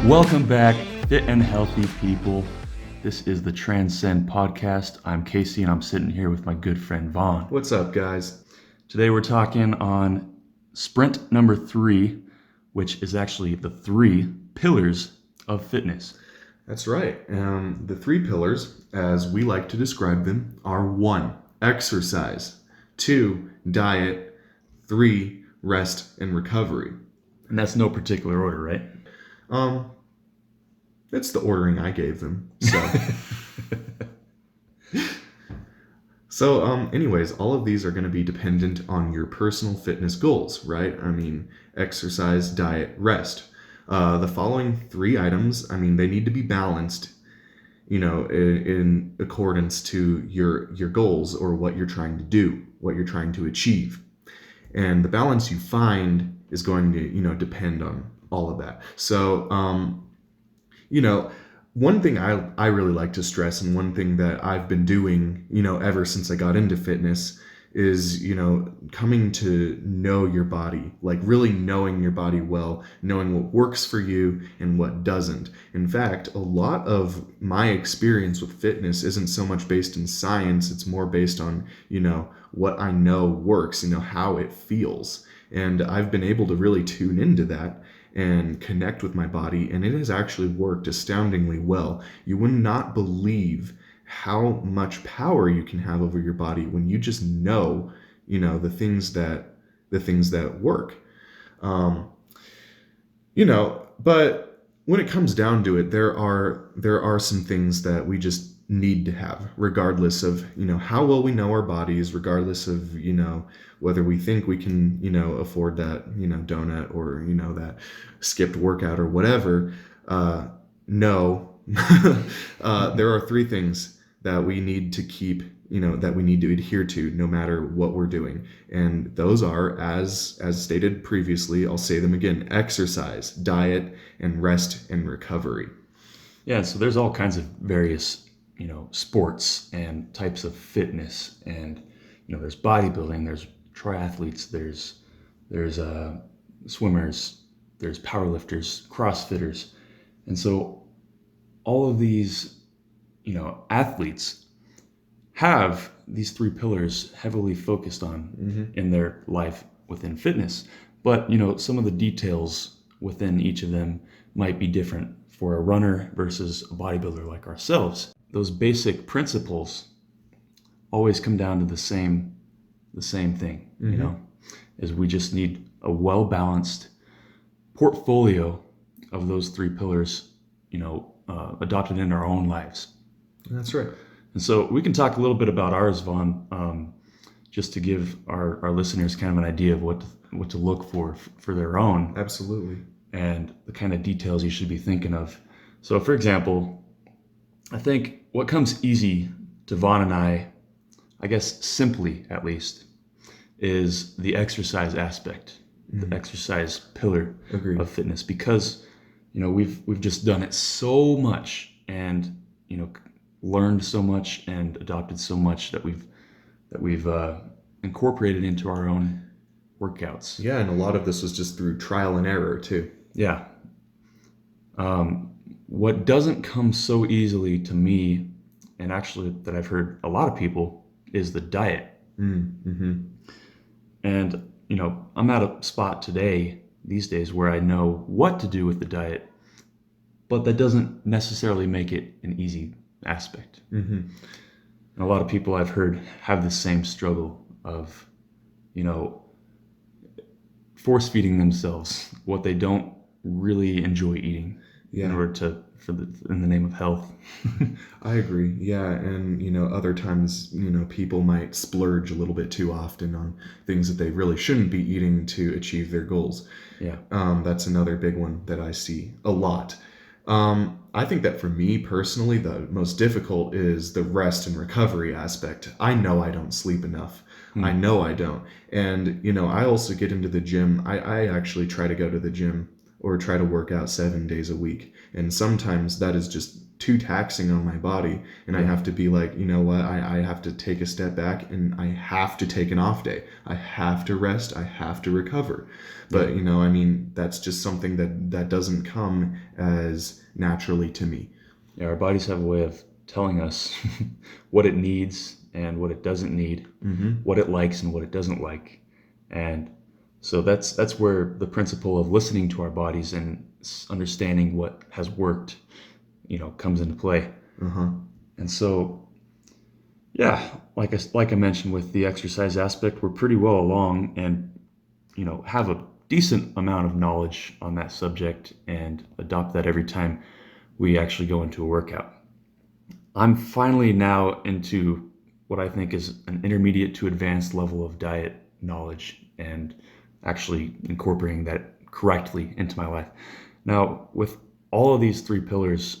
Welcome back, fit and healthy people. This is the Transcend podcast. I'm Casey and I'm sitting here with my good friend Vaughn. What's up, guys? Today we're talking on sprint number 3, which is actually the 3 pillars of fitness. That's right. The 3 pillars, as we like to describe them, are 1, exercise, 2, diet, 3, rest and recovery. And that's no particular order, right? That's the ordering I gave them. Anyways, all of these are going to be dependent on your personal fitness goals, right? I mean, exercise, diet, rest. The following 3 items, they need to be balanced, in accordance to your goals or what you're trying to do, what you're trying to achieve. And the balance you find is going to, depend on all of that. So, one thing I really like to stress, and one thing that I've been doing, ever since I got into fitness is, coming to know your body, like really knowing your body well, knowing what works for you and what doesn't. In fact, a lot of my experience with fitness isn't so much based in science, it's more based on, what I know works, how it feels. And I've been able to really tune into that and connect with my body, and it has actually worked astoundingly well. You would not believe how much power you can have over your body when you just know, the things that work. But when it comes down to it, there are some things that we just need to have, regardless of, how well we know our bodies, regardless of, whether we think we can, afford that, donut or, that skipped workout or whatever. No, there are 3 things that we need to keep, that we need to adhere to no matter what we're doing. And those are, as stated previously, I'll say them again: exercise, diet, and rest and recovery. Yeah, so there's all kinds of various, sports and types of fitness, and, there's bodybuilding, there's triathletes, there's swimmers, there's powerlifters, CrossFitters. And so all of these, athletes have these 3 pillars heavily focused on in their life within fitness. But, some of the details within each of them might be different for a runner versus a bodybuilder like ourselves. Those basic principles always come down to the same thing, is we just need a well-balanced portfolio of those 3 pillars, adopted in our own lives. That's right. And so we can talk a little bit about ours, Vaughn, just to give our listeners kind of an idea of what to look for their own. Absolutely. And the kind of details you should be thinking of. So, for example, I think what comes easy to Vaughn and I guess simply at least, is the exercise aspect, the exercise pillar Agreed. of fitness, because we've just done it so much, and learned so much and adopted so much that we've incorporated into our own workouts. Yeah, and a lot of this was just through trial and error too. Yeah. What doesn't come so easily to me, and actually that I've heard a lot of people, is the diet. Mm-hmm. And, I'm at a spot these days, where I know what to do with the diet, but that doesn't necessarily make it an easy aspect. Mm-hmm. And a lot of people I've heard have the same struggle of, force feeding themselves what they don't really enjoy eating in order in the name of health. I agree. Yeah. And, other times, people might splurge a little bit too often on things that they really shouldn't be eating to achieve their goals. Yeah. That's another big one that I see a lot. I think that for me personally, the most difficult is the rest and recovery aspect. I know I don't sleep enough. I know I don't. And, I also get into the gym. I actually try to go to the gym or try to work out 7 days a week. And sometimes that is just too taxing on my body, and I Yeah. have to be like, you know what, I have to take a step back, and I have to take an off day. I have to rest. I have to recover. Yeah. But, I mean, that's just something that doesn't come as naturally to me. Yeah, our bodies have a way of telling us what it needs and what it doesn't need, Mm-hmm. what it likes and what it doesn't like. And so that's where the principle of listening to our bodies and understanding what has worked, comes into play. Uh-huh. And so, yeah, like I mentioned with the exercise aspect, we're pretty well along and, have a decent amount of knowledge on that subject and adopt that every time we actually go into a workout. I'm finally now into what I think is an intermediate to advanced level of diet knowledge and actually incorporating that correctly into my life. Now, with all of these three pillars,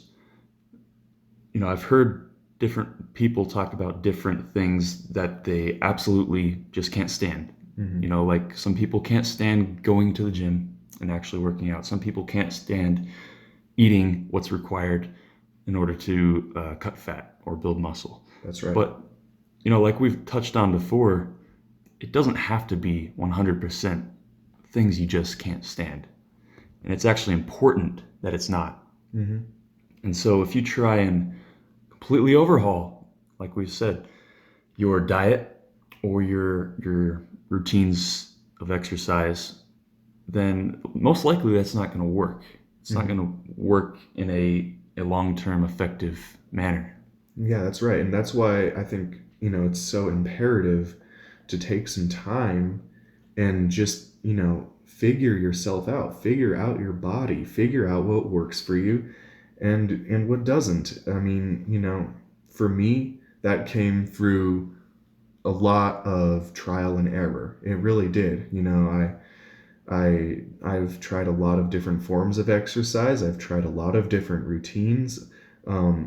I've heard different people talk about different things that they absolutely just can't stand. Mm-hmm. Like some people can't stand going to the gym and actually working out. Some people can't stand eating what's required in order to cut fat or build muscle. That's right. But, like we've touched on before, it doesn't have to be 100% things you just can't stand. And it's actually important that it's not. Mm-hmm. And so if you try and completely overhaul, like we've said, your diet or your routines of exercise, then most likely that's not going to work. It's not Mm-hmm. going to work in a long-term effective manner. Yeah, that's right. And that's why I think, it's so imperative to take some time and just, figure yourself out, figure out your body, figure out what works for you and what doesn't. I mean, for me, that came through a lot of trial and error. It really did. I've tried a lot of different forms of exercise. I've tried a lot of different routines,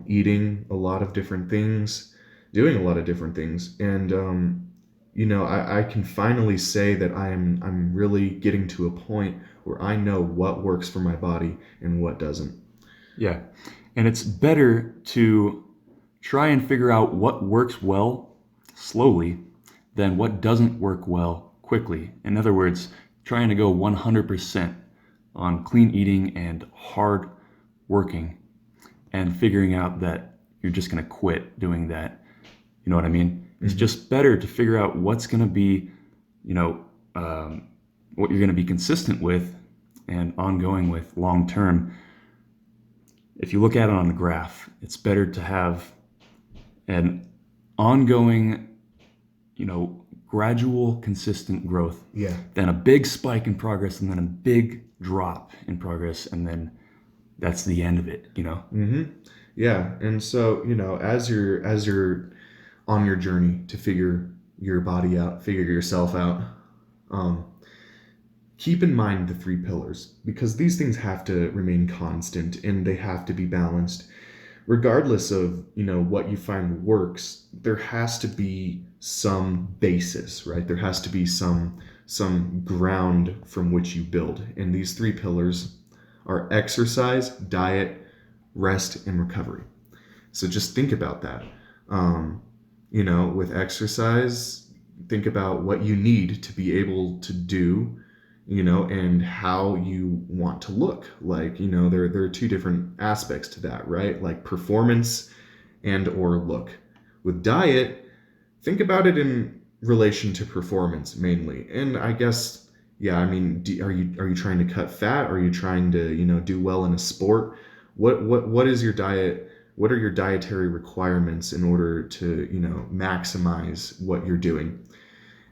eating a lot of different things, doing a lot of different things, and I can finally say that I'm really getting to a point where I know what works for my body and what doesn't. Yeah. And it's better to try and figure out what works well slowly than what doesn't work well quickly. In other words, trying to go 100% on clean eating and hard working and figuring out that you're just going to quit doing that. You know what I mean? It's Mm-hmm. just better to figure out what's going to be, you know, um, what you're going to be consistent with and ongoing with long term. If you look at it on the graph, it's better to have an ongoing, gradual, consistent growth Yeah. than a big spike in progress and then a big drop in progress and then that's the end of it. Mm-hmm. Yeah. And so, as you're on your journey to figure your body out, figure yourself out, um, keep in mind the three pillars because these things have to remain constant and they have to be balanced. Regardless of, what you find works, there has to be some basis, right? There has to be some ground from which you build. And these three pillars are exercise, diet, rest, and recovery. So just think about that. With exercise, think about what you need to be able to do, and how you want to look. Like, there are two different aspects to that, right? Like performance and or look. With diet, think about it in relation to performance mainly. And I guess, yeah, I mean, are you trying to cut fat? Are you trying to, do well in a sport? What is your diet? What are your dietary requirements in order to, maximize what you're doing?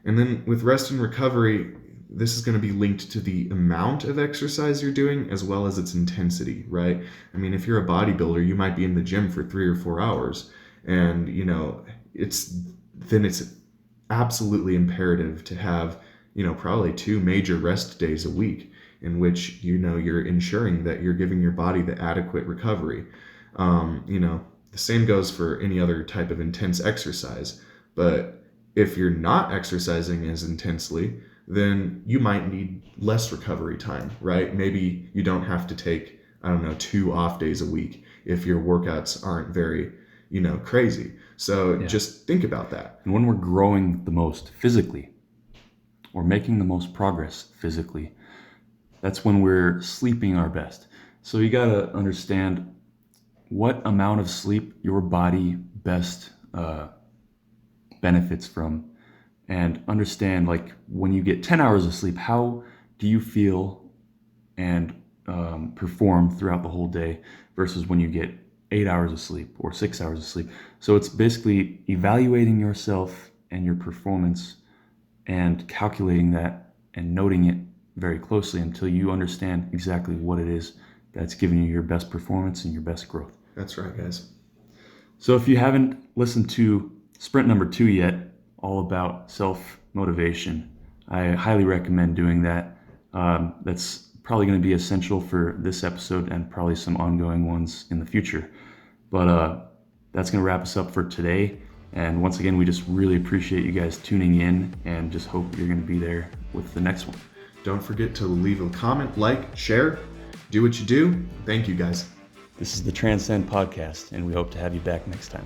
And then with rest and recovery, this is going to be linked to the amount of exercise you're doing as well as its intensity, right? I mean, if you're a bodybuilder, you might be in the gym for 3 or 4 hours, and it's absolutely imperative to have probably 2 major rest days a week in which you're ensuring that you're giving your body the adequate recovery. The same goes for any other type of intense exercise, but if you're not exercising as intensely, then you might need less recovery time, right? Maybe you don't have to take I don't know, 2 off days a week if your workouts aren't very, crazy. So Yeah. just think about that. And when we're growing the most physically, or making the most progress physically, that's when we're sleeping our best. So you got to understand what amount of sleep your body best benefits from, and understand, like, when you get 10 hours of sleep, how do you feel and perform throughout the whole day versus when you get 8 hours of sleep or 6 hours of sleep. So it's basically evaluating yourself and your performance and calculating that and noting it very closely until you understand exactly what it is that's giving you your best performance and your best growth. That's right, guys. So if you haven't listened to sprint number 2 yet, all about self-motivation, I highly recommend doing that. That's probably going to be essential for this episode and probably some ongoing ones in the future. But that's going to wrap us up for today. And once again, we just really appreciate you guys tuning in and just hope you're going to be there with the next one. Don't forget to leave a comment, like, share, do what you do. Thank you, guys. This is the Transcend podcast, and we hope to have you back next time.